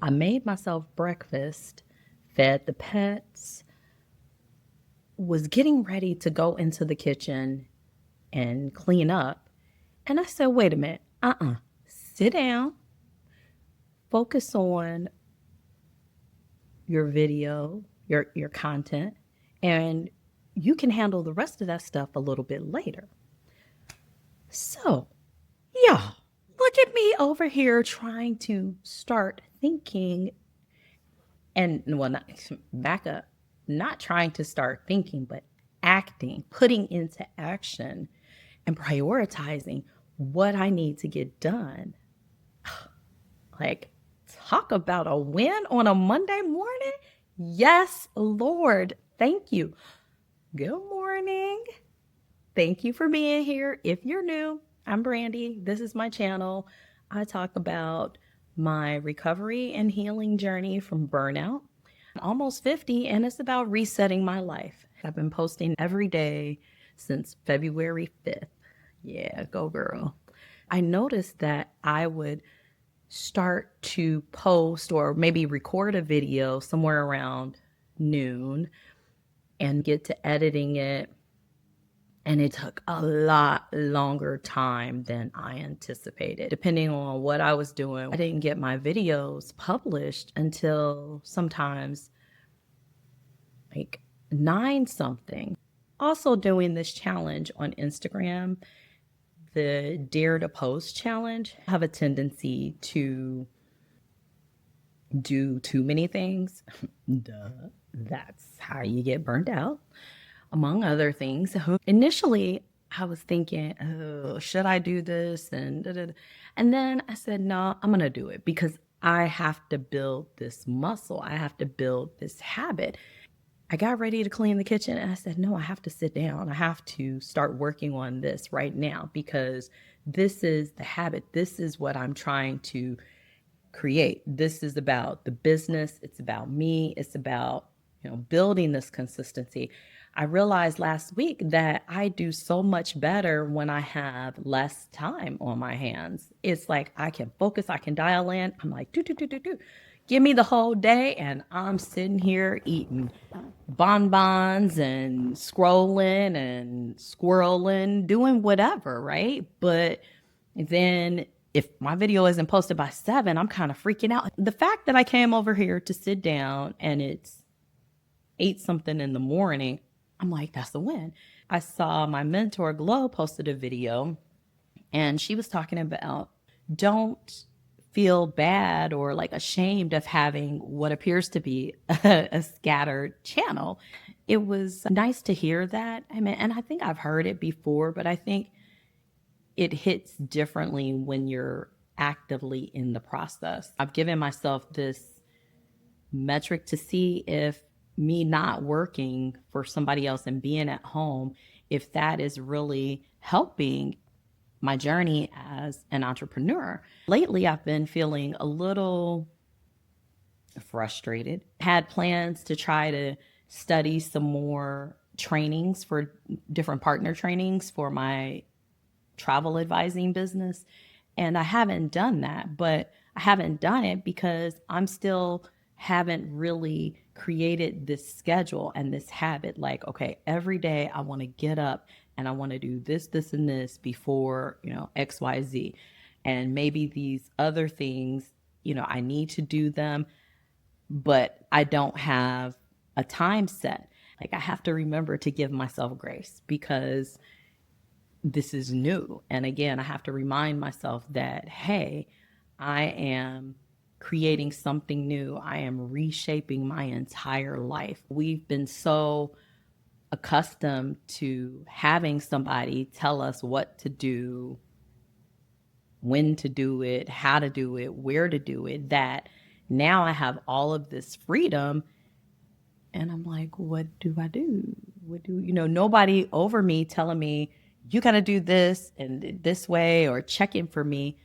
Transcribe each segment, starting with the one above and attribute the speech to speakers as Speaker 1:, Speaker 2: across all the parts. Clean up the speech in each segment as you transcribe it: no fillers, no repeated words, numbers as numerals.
Speaker 1: I made myself breakfast, fed the pets, was getting ready to go into the kitchen and clean up. And I said, wait a minute, sit down, focus on your video, your content, and you can handle the rest of that stuff a little bit later. So, yeah, look at me over here trying to start thinking and, well, not, back up, not trying to start thinking, but acting, putting into action and prioritizing what I need to get done. Like, talk about a win on a Monday morning. Yes, Lord. Thank you. Good morning. Thank you for being here. If you're new, I'm Brandy. This is my channel. I talk about my recovery and healing journey from burnout. I'm almost 50, and it's about resetting my life. I've been posting every day since February 5th. Yeah, go girl. I noticed that I would start to post or maybe record a video somewhere around noon and get to editing it. And it took a lot longer time than I anticipated. Depending on what I was doing, I didn't get my videos published until sometimes like 9 something. Also doing this challenge on Instagram, the Dare to Post challenge. I have a tendency to do too many things. Duh. That's how you get burnt out, among other things. Initially, I was thinking, oh, should I do this? And da, da, da. And then I said, no, I'm going to do it because I have to build this muscle. I have to build this habit. I got ready to clean the kitchen and I said, no, I have to sit down. I have to start working on this right now because this is the habit. This is what I'm trying to create. This is about the business. It's about me. It's about, building this consistency. I realized last week that I do so much better when I have less time on my hands. It's like I can focus, I can dial in. I'm like, do, do, do, do, do. Give me the whole day, and I'm sitting here eating bonbons and scrolling and squirreling, doing whatever, right? But then if my video isn't posted by 7, I'm kind of freaking out. The fact that I came over here to sit down and it's 8 something in the morning, I'm like, that's a win. I saw my mentor Glow posted a video and she was talking about don't feel bad or like ashamed of having what appears to be a scattered channel. It was nice to hear that. I mean, and I think I've heard it before, but I think it hits differently when you're actively in the process. I've given myself this metric to see if me not working for somebody else and being at home, if that is really helping my journey as an entrepreneur. Lately, I've been feeling a little frustrated. Had plans to try to study some more trainings for different partner trainings for my travel advising business. And I haven't done that, but I haven't done it because I'm still haven't really created this schedule and this habit. Like, okay, every day I want to get up and I want to do this, this, and this before, XYZ. And maybe these other things, I need to do them, but I don't have a time set. Like I have to remember to give myself grace because this is new. And again, I have to remind myself that, hey, I am creating something new. I am reshaping my entire life. We've been so accustomed to having somebody tell us what to do, when to do it, how to do it, where to do it, that now I have all of this freedom. And I'm like, what do I do? Nobody over me telling me, you got to do this and this way or check in for me.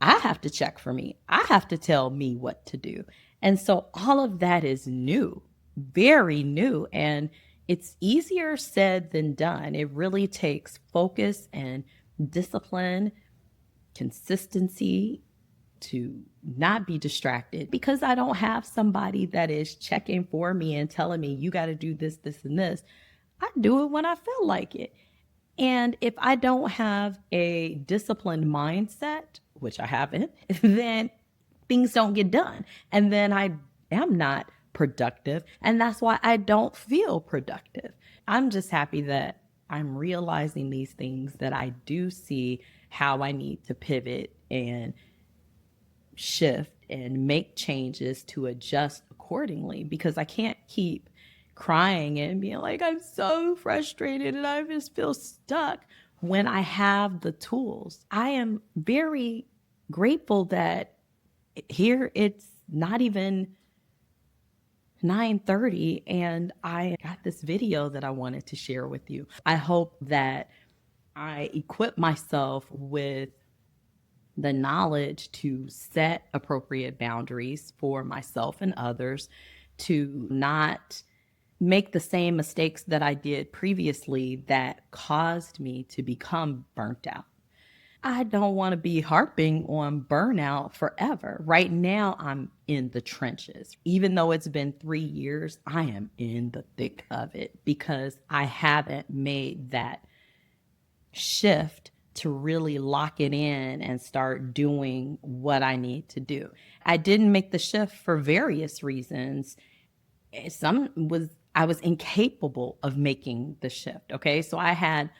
Speaker 1: I have to check for me. I have to tell me what to do. And so all of that is new, very new. And it's easier said than done. It really takes focus and discipline, consistency to not be distracted because I don't have somebody that is checking for me and telling me, you got to do this, this, and this. I do it when I feel like it. And if I don't have a disciplined mindset, which I haven't, then things don't get done. And then I am not productive. And that's why I don't feel productive. I'm just happy that I'm realizing these things, that I do see how I need to pivot and shift and make changes to adjust accordingly, because I can't keep crying and being like, I'm so frustrated and I just feel stuck when I have the tools. I am very grateful that here it's not even 9:30 and I got this video that I wanted to share with you. I hope that I equip myself with the knowledge to set appropriate boundaries for myself and others, to not make the same mistakes that I did previously that caused me to become burnt out. I don't want to be harping on burnout forever. Right now, I'm in the trenches. Even though it's been 3 years, I am in the thick of it because I haven't made that shift to really lock it in and start doing what I need to do. I didn't make the shift for various reasons. I was incapable of making the shift. Okay. So I had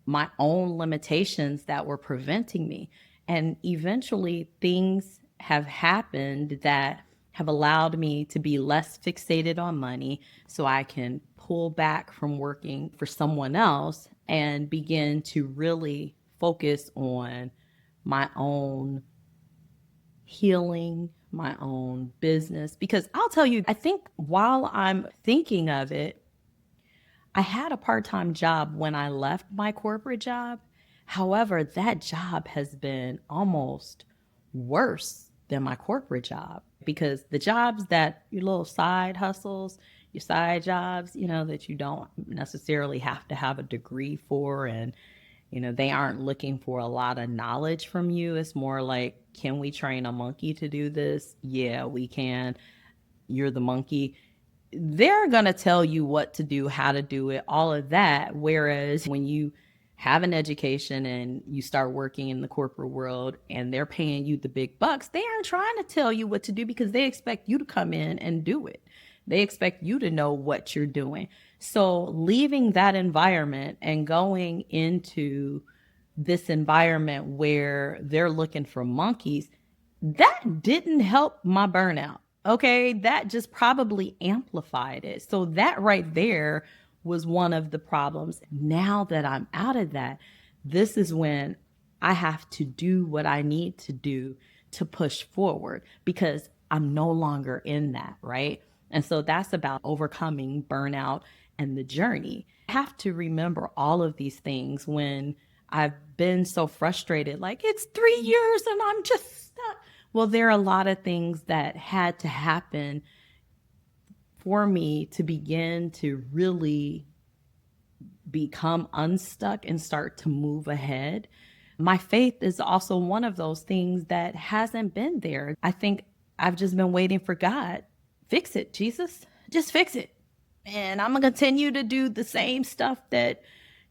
Speaker 1: my own limitations that were preventing me. And eventually things have happened that have allowed me to be less fixated on money so I can pull back from working for someone else and begin to really focus on my own healing, my own business. Because I'll tell you, I think while I'm thinking of it, I had a part-time job when I left my corporate job. However, that job has been almost worse than my corporate job, because the jobs that your little side hustles, your side jobs, that you don't necessarily have to have a degree for, and they aren't looking for a lot of knowledge from you. It's more like, can we train a monkey to do this? Yeah, we can. You're the monkey. They're going to tell you what to do, how to do it, all of that. Whereas when you have an education and you start working in the corporate world and they're paying you the big bucks, they aren't trying to tell you what to do because they expect you to come in and do it. They expect you to know what you're doing. So leaving that environment and going into this environment where they're looking for monkeys, that didn't help my burnout. Okay, that just probably amplified it. So that right there was one of the problems. Now that I'm out of that, this is when I have to do what I need to do to push forward, because I'm no longer in that, right? And so that's about overcoming burnout and the journey. I have to remember all of these things when I've been so frustrated, like it's 3 years and I'm just stuck. Well, there are a lot of things that had to happen for me to begin to really become unstuck and start to move ahead. My faith is also one of those things that hasn't been there. I think I've just been waiting for God. Fix it, Jesus. Just fix it. And I'm going to continue to do the same stuff that,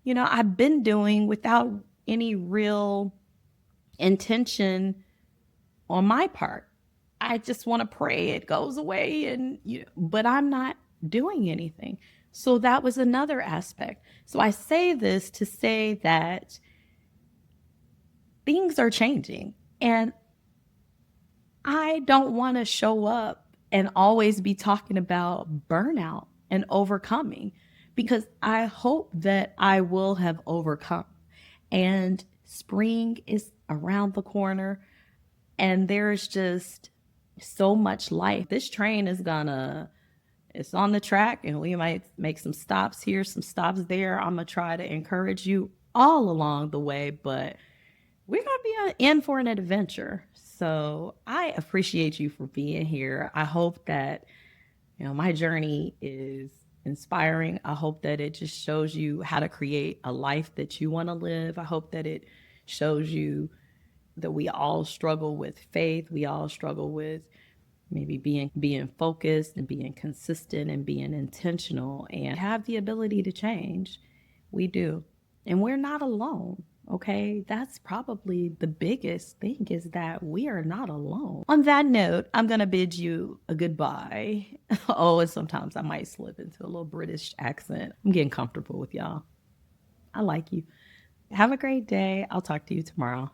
Speaker 1: I've been doing without any real intention on my part. I just want to pray it goes away, but I'm not doing anything. So that was another aspect. So I say this to say that things are changing, and I don't want to show up and always be talking about burnout and overcoming, because I hope that I will have overcome. And spring is around the corner, and there's just so much life. This train it's on the track, and we might make some stops here, some stops there. I'm going to try to encourage you all along the way, but we're going to be in for an adventure. So I appreciate you for being here. I hope that, my journey is inspiring. I hope that it just shows you how to create a life that you want to live. I hope that it shows you that we all struggle with faith. We all struggle with maybe being focused and being consistent and being intentional and have the ability to change. We do. And we're not alone. Okay, that's probably the biggest thing, is that we are not alone. On that note, I'm going to bid you a goodbye. Oh, and sometimes I might slip into a little British accent. I'm getting comfortable with y'all. I like you. Have a great day. I'll talk to you tomorrow.